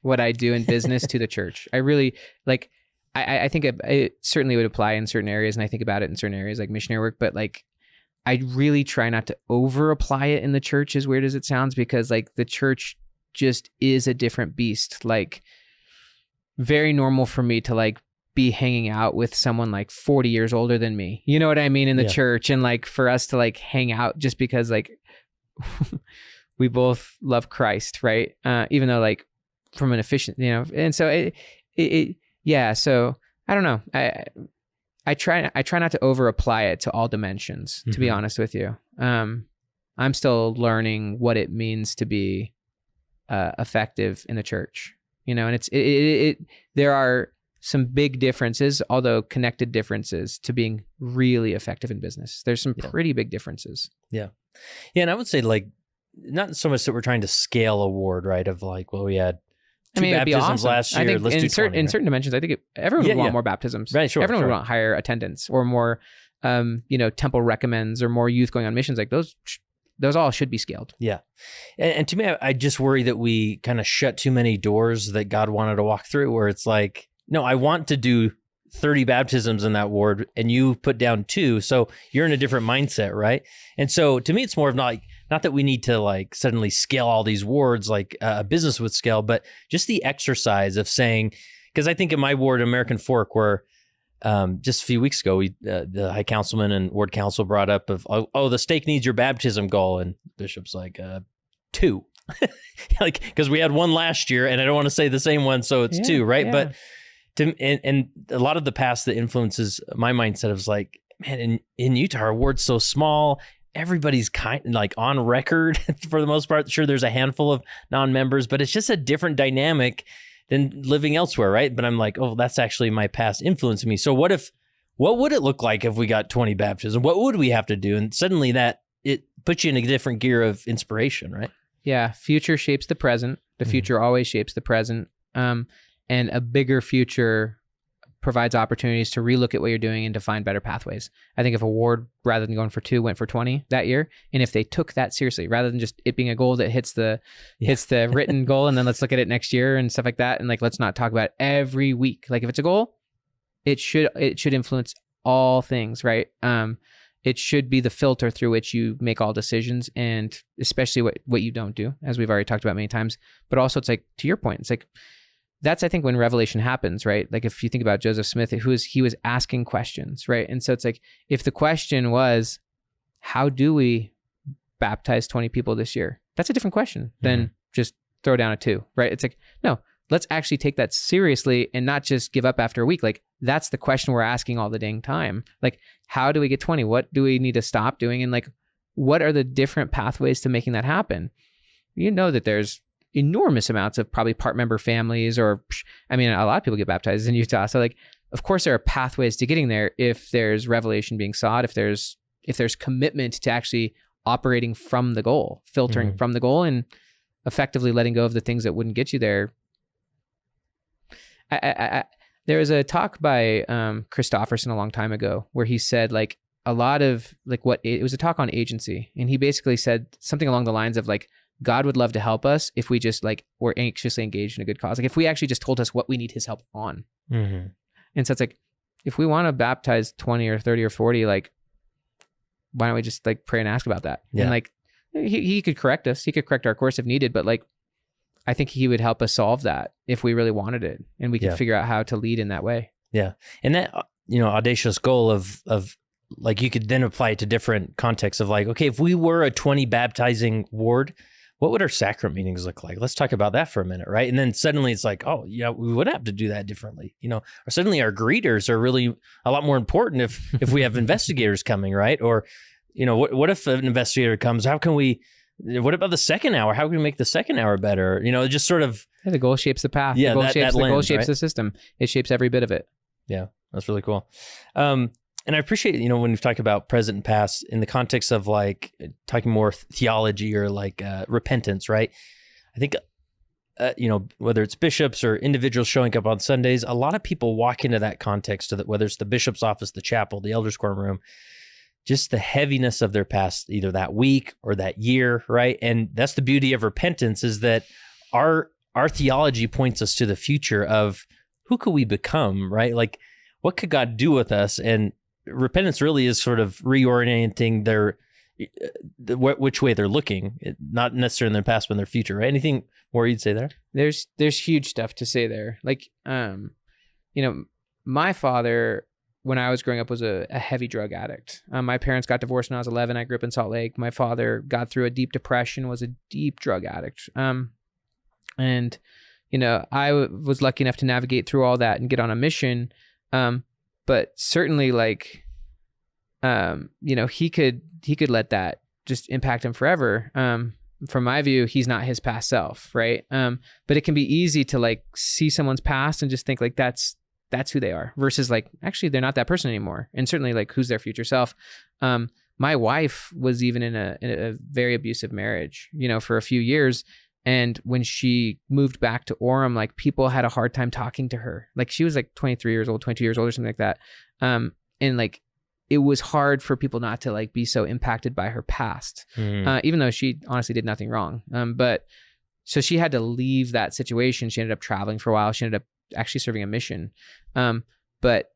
what I do in business to the church. I really like, I think it certainly would apply in certain areas, and I think about it in certain areas like missionary work, but like, I really try not to over apply it in the church, as weird as it sounds, because like the church just is a different beast. Like very normal for me to like be hanging out with someone like 40 years older than me. You know what I mean? In the church, and like for us to like hang out just because like we both love Christ, right? Even though like from an efficient, and so yeah. So I don't know. I try not to over apply it to all dimensions, to be honest with you. I'm still learning what it means to be effective in the church, and it's there are some big differences, although connected differences, to being really effective in business. There's some pretty big differences. Yeah. Yeah. And I would say like, not so much that we're trying to scale a ward, right? Of like, well, we had two baptisms last year. I think let's in do 20, in certain dimensions, I think everyone would want more baptisms. Right, sure. Everyone would want higher attendance or more, temple recommends or more youth going on missions. Like those all should be scaled. Yeah. And to me, I just worry that we kind of shut too many doors that God wanted to walk through, where it's like, no, I want to do 30 baptisms in that ward and you put down 2. So you're in a different mindset, right? And so to me, it's more of not that we need to like suddenly scale all these wards like a business would scale, but just the exercise of saying, because I think in my ward, American Fork, where just a few weeks ago, the high councilman and ward council brought up of, the stake needs your baptism goal. And Bishop's like, 2. Like, because we had 1 last year and I don't want to say the same one. So it's 2, right? Yeah. But and a lot of the past that influences my mindset was like, man, in Utah, our ward's so small. Everybody's kind like on record for the most part. Sure, there's a handful of non-members, but it's just a different dynamic than living elsewhere, right? But I'm like, that's actually my past influencing me. So what would it look like if we got 20 baptisms? What would we have to do? And suddenly it puts you in a different gear of inspiration, right? Yeah, future shapes the present. The future always shapes the present. And a bigger future provides opportunities to relook at what you're doing and to find better pathways. I think if a ward, rather than going for 2, went for 20 that year, and if they took that seriously, rather than just it being a goal that hits the written goal, and then let's look at it next year and stuff like that, and like let's not talk about it every week. Like if it's a goal, it should influence all things, right? It should be the filter through which you make all decisions, and especially what you don't do, as we've already talked about many times. But also, it's like, to your point, it's like, that's, I think, when revelation happens, right? Like if you think about Joseph Smith, he was asking questions, right? And so it's like, if the question was, how do we baptize 20 people this year? That's a different question than just throw down a 2, right? It's like, no, let's actually take that seriously and not just give up after a week. Like that's the question we're asking all the dang time. Like, how do we get 20? What do we need to stop doing? And like, what are the different pathways to making that happen? You know that there's enormous amounts of probably part member families, or, I mean, a lot of people get baptized in Utah. So like, of course there are pathways to getting there if there's revelation being sought, if there's commitment to actually operating from the goal, filtering from the goal, and effectively letting go of the things that wouldn't get you there. There was a talk by Christofferson a long time ago where he said like a lot of like it was a talk on agency, and he basically said something along the lines of like, God would love to help us if we just like were anxiously engaged in a good cause. Like if we actually just told us what we need his help on. And so it's like, if we want to baptize 20 or 30 or 40, like, why don't we just like pray and ask about that? Yeah. And like, he could correct us. He could correct our course if needed, but like, I think he would help us solve that if we really wanted it, and we could figure out how to lead in that way. Yeah. And that, audacious goal of like, you could then apply it to different contexts of like, okay, if we were a 20 baptizing ward, what would our sacrament meetings look like? Let's talk about that for a minute, right? And then suddenly it's like, we would have to do that differently, or suddenly our greeters are really a lot more important if we have investigators coming, right? Or, what if an investigator comes? What about the second hour? How can we make the second hour better? Just sort of. Yeah, the goal shapes the path. Yeah, the goal shapes the system. It shapes every bit of it. Yeah, that's really cool. And I appreciate, when we've talked about present and past in the context of like talking more theology or like repentance, right? I think, whether it's bishops or individuals showing up on Sundays, a lot of people walk into that context of whether it's the bishop's office, the chapel, the elders' quorum room, just the heaviness of their past, either that week or that year, right? And that's the beauty of repentance, is that our theology points us to the future of who could we become, right? Like, what could God do with us? And repentance really is sort of reorienting which way they're looking, not necessarily in their past, but in their future, right? Anything more you'd say there? There's huge stuff to say there. Like, my father, when I was growing up, was a heavy drug addict. My parents got divorced when I was 11. I grew up in Salt Lake. My father got through a deep depression, was a deep drug addict. And I was lucky enough to navigate through all that and get on a mission. But certainly, like, he could let that just impact him forever. From my view, he's not his past self, right? But it can be easy to like see someone's past and just think like that's who they are, versus like, actually, they're not that person anymore. And certainly, like, who's their future self? My wife was even in a very abusive marriage, for a few years. And when she moved back to Orem, like, people had a hard time talking to her. Like, she was like 23 years old, 22 years old or something like that. And like, it was hard for people not to like be so impacted by her past, even though she honestly did nothing wrong. But so she had to leave that situation. She ended up traveling for a while. She ended up actually serving a mission. But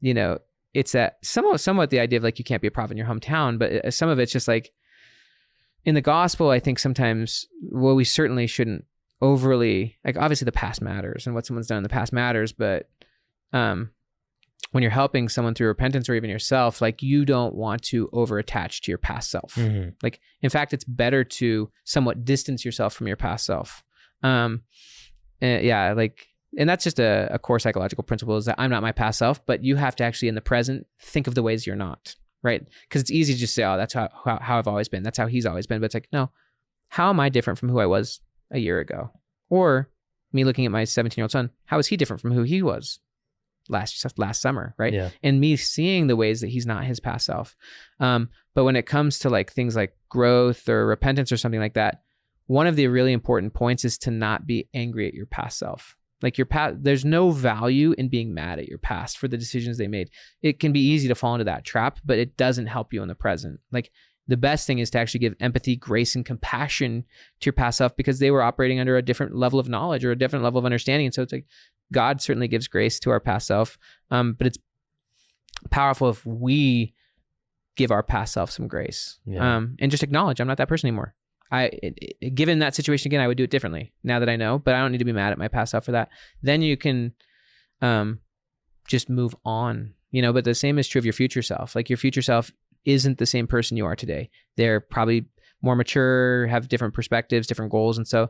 it's that somewhat the idea of like, you can't be a prophet in your hometown, but some of it's just like, in the gospel, I think sometimes, well, we certainly shouldn't overly, like, obviously the past matters and what someone's done in the past matters, but when you're helping someone through repentance or even yourself, like, you don't want to over attach to your past self. Mm-hmm. Like, in fact, it's better to somewhat distance yourself from your past self. And that's just a core psychological principle, is that I'm not my past self, but you have to actually in the present think of the ways you're not, right? Because it's easy to just say, oh, that's how I've always been. That's how he's always been. But it's like, no, how am I different from who I was a year ago? Or me looking at my 17-year-old son, how is he different from who he was last summer, right? Yeah. And me seeing the ways that he's not his past self. But when it comes to like things like growth or repentance or something like that, one of the really important points is to not be angry at your past self. Like, your past, there's no value in being mad at your past for the decisions they made. It can be easy to fall into that trap, but it doesn't help you in the present. Like, the best thing is to actually give empathy, grace, and compassion to your past self, because they were operating under a different level of knowledge or a different level of understanding. And so it's like, God certainly gives grace to our past self, but it's powerful if we give our past self some grace, and just acknowledge, I'm not that person anymore. Given that situation again, I would do it differently now that I know, but I don't need to be mad at my past self for that. Then you can just move on, but the same is true of your future self. Like, your future self isn't the same person you are today. They're probably more mature, have different perspectives, different goals. And so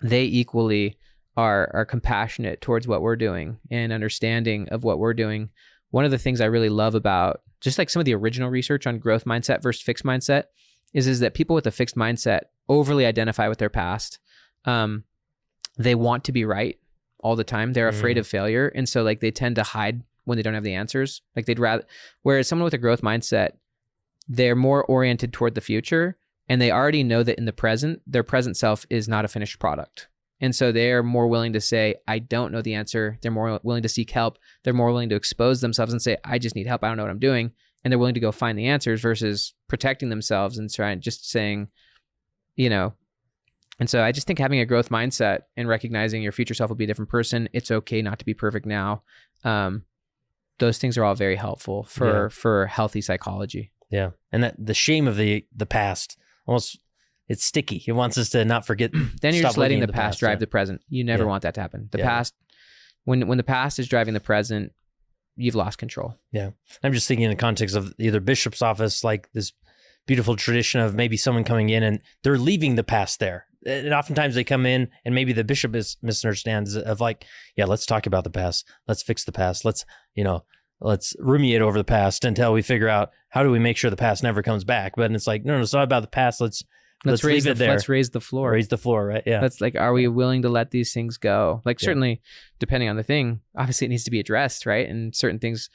they equally are compassionate towards what we're doing and understanding of what we're doing. One of the things I really love about just like some of the original research on growth mindset versus fixed mindset is that people with a fixed mindset overly identify with their past. They want to be right all the time. They're afraid of failure. And so like they tend to hide when they don't have the answers. Like they'd rather, whereas someone with a growth mindset, they're more oriented toward the future, and they already know that in the present, their present self is not a finished product. And so they're more willing to say, I don't know the answer. They're more willing to seek help. They're more willing to expose themselves and say, I just need help. I don't know what I'm doing. And they're willing to go find the answers versus protecting themselves and trying, just saying, And so I just think having a growth mindset and recognizing your future self will be a different person. It's okay not to be perfect now. Those things are all very helpful for healthy psychology. Yeah. And that the shame of the past, almost, it's sticky. It wants us to not forget. Then you're just letting the past drive the present. You never want that to happen. The past, when the past is driving the present, you've lost control. Yeah. I'm just thinking in the context of either bishop's office, like this beautiful tradition of maybe someone coming in and they're leaving the past there. And oftentimes they come in and maybe the bishop misunderstands of like, yeah, let's talk about the past. Let's fix the past. Let's ruminate over the past until we figure out how do we make sure the past never comes back. But it's like, no, it's not about the past. Let's raise leave it there. Let's raise the floor. Raise the floor, right? Yeah. That's like, are we willing to let these things go? Like certainly depending on the thing, obviously it needs to be addressed, right? And certain things,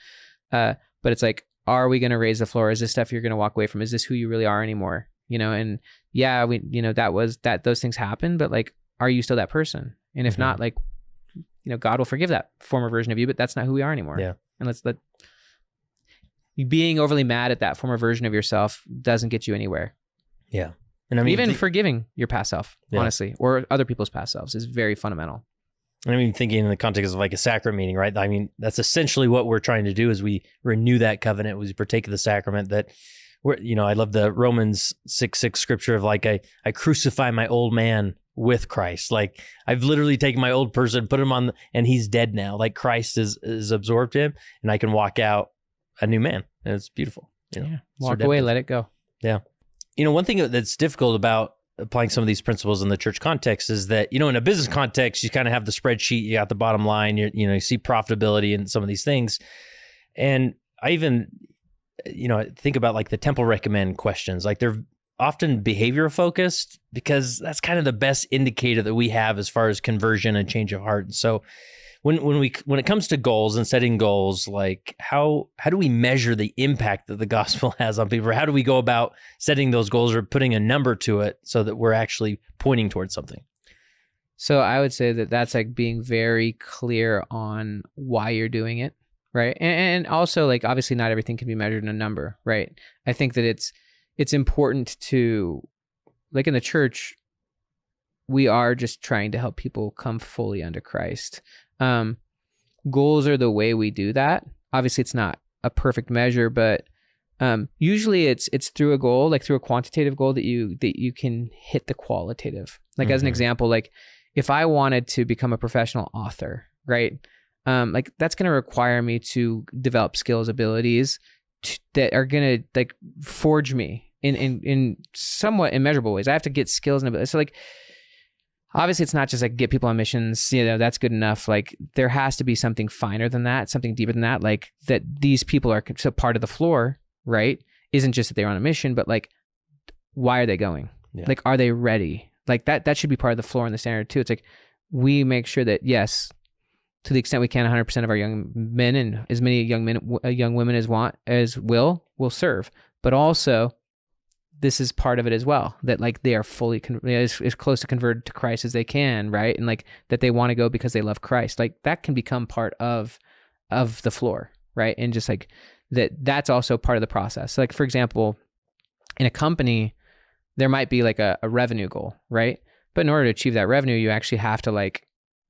but it's like, are we going to raise the floor? Is this stuff you're going to walk away from? Is this who you really are anymore? And yeah, those things happen, but like, are you still that person? And if not, like, God will forgive that former version of you, but that's not who we are anymore. Yeah. And being overly mad at that former version of yourself doesn't get you anywhere. Yeah. And I mean, even forgiving your past self, honestly, or other people's past selves is very fundamental. I mean, thinking in the context of like a sacrament meeting, right? I mean, that's essentially what we're trying to do is we renew that covenant, we partake of the sacrament that we're, I love the Romans 6:6 scripture of like, I crucify my old man with Christ. Like I've literally taken my old person, put him on, and he's dead now. Like Christ is absorbed him, and I can walk out a new man. And it's beautiful. Walk away, let it go. Yeah. One thing that's difficult about applying some of these principles in the church context is that, in a business context, you kind of have the spreadsheet, you got the bottom line, you see profitability and some of these things. And I even, think about like the temple recommend questions, like they're often behavior focused because that's kind of the best indicator that we have as far as conversion and change of heart. And so when it comes to goals and setting goals, like how do we measure the impact that the gospel has on people? Or how do we go about setting those goals or putting a number to it so that we're actually pointing towards something? So I would say that that's like being very clear on why you're doing it, right? And also like obviously not everything can be measured in a number, right? I think that it's important to, like in the church, we are just trying to help people come fully under Christ. Goals are the way we do that. Obviously it's not a perfect measure, but Usually it's through a goal, like through a quantitative goal that you can hit the qualitative. Like as an example, like if I wanted to become a professional author, right? Like that's going to require me to develop skills, abilities that are going to like forge me in somewhat immeasurable ways. I have to get skills and abilities. So like, obviously it's not just like get people on missions, that's good enough. Like there has to be something finer than that, something deeper than that. Like that these people are so part of the floor, right? Isn't just that they're on a mission, but like, why are they going? Yeah. Like, are they ready? Like that should be part of the floor and the standard too. It's like, we make sure that yes, to the extent we can, 100% of our young men and as many young women as will serve. But also, this is part of it as well, that like they are fully as close to converted to Christ as they can, right? And like that they want to go because they love Christ. Like that can become part of the floor, right? And just like that's also part of the process. So like for example, in a company, there might be like a revenue goal, right? But in order to achieve that revenue, you actually have to like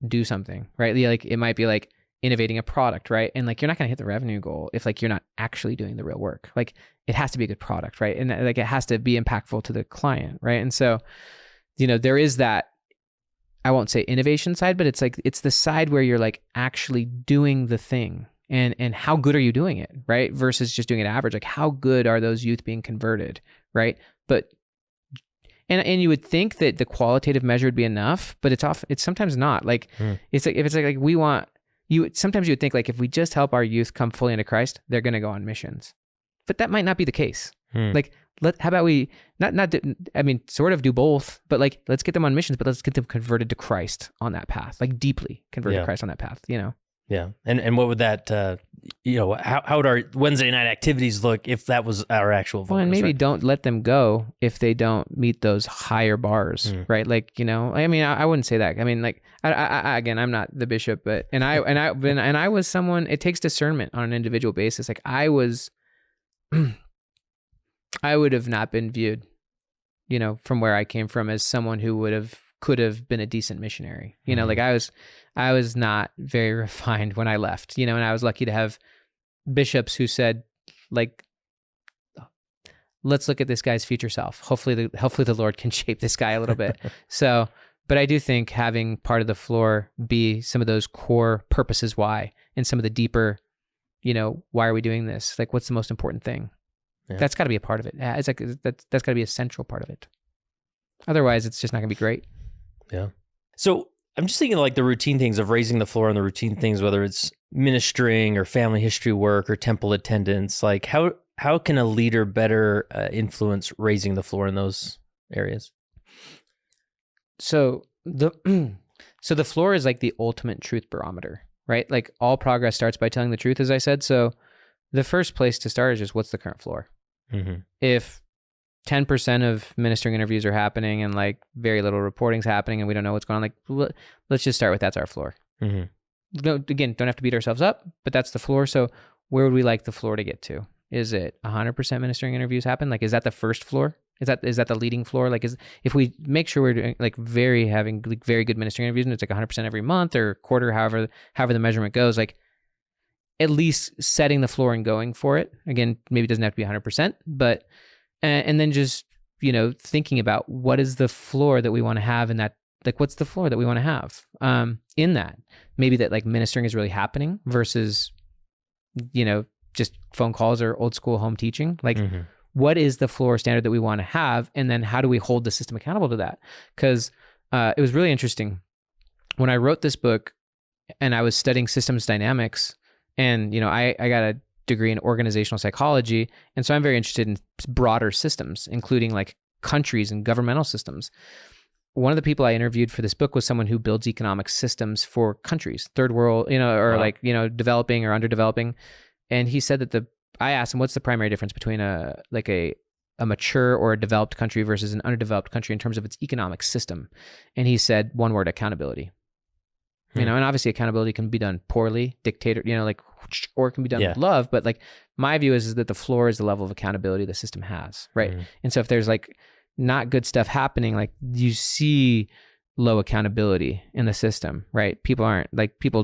do something, right? Like it might be like innovating a product, right? And like you're not going to hit the revenue goal if like you're not actually doing the real work. Like it has to be a good product, right? And like it has to be impactful to the client, right? And so, there is that, I won't say innovation side, but it's like it's the side where you're like actually doing the thing, and how good are you doing it, right? Versus just doing it average. Like how good are those youth being converted, right? But and you would think that the qualitative measure would be enough, but it's sometimes not. Like it's like if it's like we want you. Sometimes you would think like if we just help our youth come fully into Christ, they're going to go on missions, but that might not be the case. Like how about we sort of do both, but like let's get them on missions, but let's get them converted to Christ on that path, like deeply converted to Christ on that path. Yeah. And what would that, how would our Wednesday night activities look if that was our actual focus? Well, and maybe don't let them go if they don't meet those higher bars, right? Like, I wouldn't say that. I mean, like, I again, I'm not the bishop, but, and I was someone, it takes discernment on an individual basis. Like I would have not been viewed, from where I came from as someone who could have been a decent missionary. Like I was not very refined when I left, and I was lucky to have bishops who said, like, let's look at this guy's future self. Hopefully the Lord can shape this guy a little bit. So, but I do think having part of the floor be some of those core purposes why, and some of the deeper, why are we doing this? Like, what's the most important thing? Yeah. That's got to be a part of it. It's like that's got to be a central part of it. Otherwise, it's just not going to be great. Yeah. So I'm just thinking like the routine things of raising the floor and the routine things, whether it's ministering or family history work or temple attendance. Like how can a leader better influence raising the floor in those areas? So the floor is like the ultimate truth barometer, right? Like all progress starts by telling the truth, as I said. So the first place to start is just what's the current floor. If 10% of ministering interviews are happening and like very little reporting's happening and we don't know what's going on, like let's just start with that's our floor. Again, don't have to beat ourselves up, but that's the floor. So where would we like the floor to get to? Is it 100% ministering interviews happen? Like, is that the first floor? Is that the leading floor? Like, if we make sure we're doing like having very good ministering interviews and it's like 100% every month or quarter, however the measurement goes, like at least setting the floor and going for it. Again, maybe it doesn't have to be 100%, but and then just, thinking about what is the floor that we want to have in that, like, what's the floor that we want to have in that? Maybe that like ministering is really happening versus, just phone calls or old school home teaching. Like, what is the floor standard that we want to have? And then how do we hold the system accountable to that? Because it was really interesting. When I wrote this book and I was studying systems dynamics, and, I got a degree in organizational psychology. And so I'm very interested in broader systems, including like countries and governmental systems. One of the people I interviewed for this book was someone who builds economic systems for countries, third world, or like, developing or underdeveloping. And he said that I asked him, what's the primary difference between a mature or a developed country versus an underdeveloped country in terms of its economic system? And he said, one word, accountability. And obviously accountability can be done poorly, or it can be done with love. But like my view is that the floor is the level of accountability the system has, right? And so if there's like not good stuff happening, like you see low accountability in the system, right? People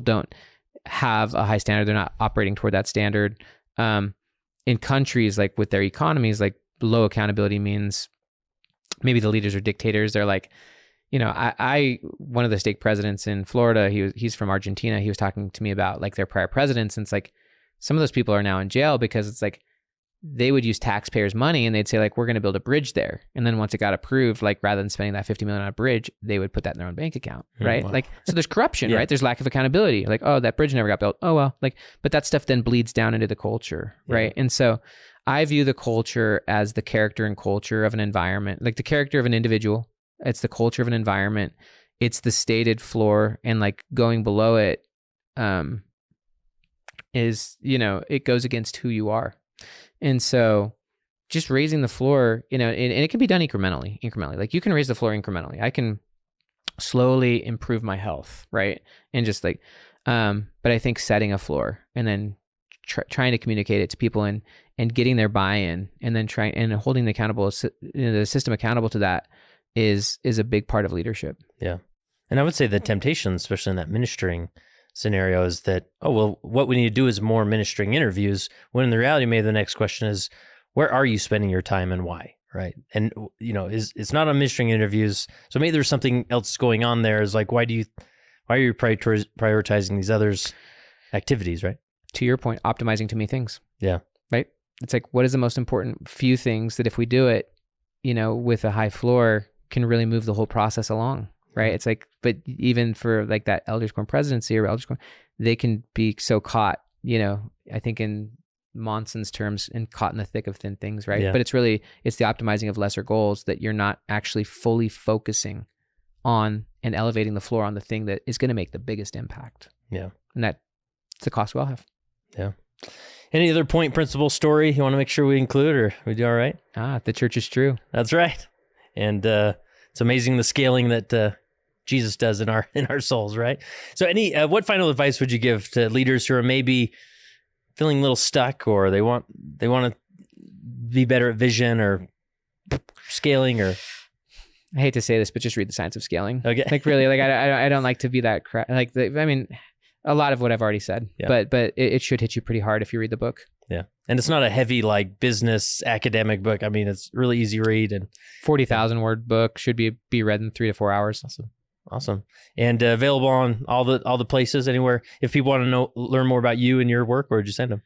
don't have a high standard. They're not operating toward that standard. in countries like with their economies, like low accountability means maybe the leaders are dictators. They're like, I one of the stake presidents in Florida, he's from Argentina. He was talking to me about like their prior presidents. And it's like, some of those people are now in jail because it's like, they would use taxpayers' money and they'd say like, we're going to build a bridge there. And then once it got approved, like rather than spending that $50 million on a bridge, they would put that in their own bank account. Right. Wow. Like, so there's corruption, right? There's lack of accountability. Like, oh, that bridge never got built. Oh, well, like, but that stuff then bleeds down into the culture. Right. And so I view the culture as the character and culture of an environment, like the character of an individual. It's the culture of an environment. It's the stated floor, and like going below it, is, it goes against who you are. And so just raising the floor, and it can be done incrementally. Like you can raise the floor incrementally. I can slowly improve my health, right? And just like, but I think setting a floor and then trying to communicate it to people and getting their buy-in, and then trying and holding the system accountable to that is a big part of leadership. Yeah. And I would say the temptation, especially in that ministering scenario, is that, oh, well, what we need to do is more ministering interviews, when in the reality, maybe the next question is, where are you spending your time and why? Right. And, it's not on ministering interviews. So maybe there's something else going on there. Is like, why are you prioritizing these others activities? Right. To your point, optimizing too many things. Yeah. Right. It's like, what is the most important few things that if we do it, with a high floor, can really move the whole process along. Right. It's like, but even for like that Elders Quorum presidency or Elders Quorum, they can be so caught, I think in Monson's terms, and caught in the thick of thin things. Right. Yeah. But it's the optimizing of lesser goals, that you're not actually fully focusing on and elevating the floor on the thing that is going to make the biggest impact. Yeah. And that's the cost we all have. Yeah. Any other point, principle, story you want to make sure we include, or we do all right? The church is true. That's right. And it's amazing the scaling that Jesus does in our souls, right? So what final advice would you give to leaders who are maybe feeling a little stuck, or they want to be better at vision or scaling? Or I hate to say this, but just read The Science of Scaling. Okay. Like really, like I don't like to be that a lot of what I've already said, but it should hit you pretty hard if you read the book. Yeah. And it's not a heavy like business academic book. I mean, it's really easy read, and 40,000 word book, should be read in 3 to 4 hours. Awesome. And available on all the places, anywhere. If people want to learn more about you and your work, where would you send them?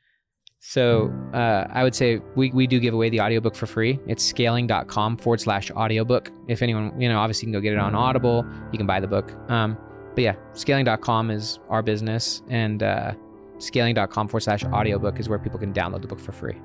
So I would say we do give away the audiobook for free. It's scaling.com/audiobook. If anyone, obviously you can go get it on Audible. You can buy the book. But yeah, scaling.com is our business, and scaling.com/audiobook is where people can download the book for free.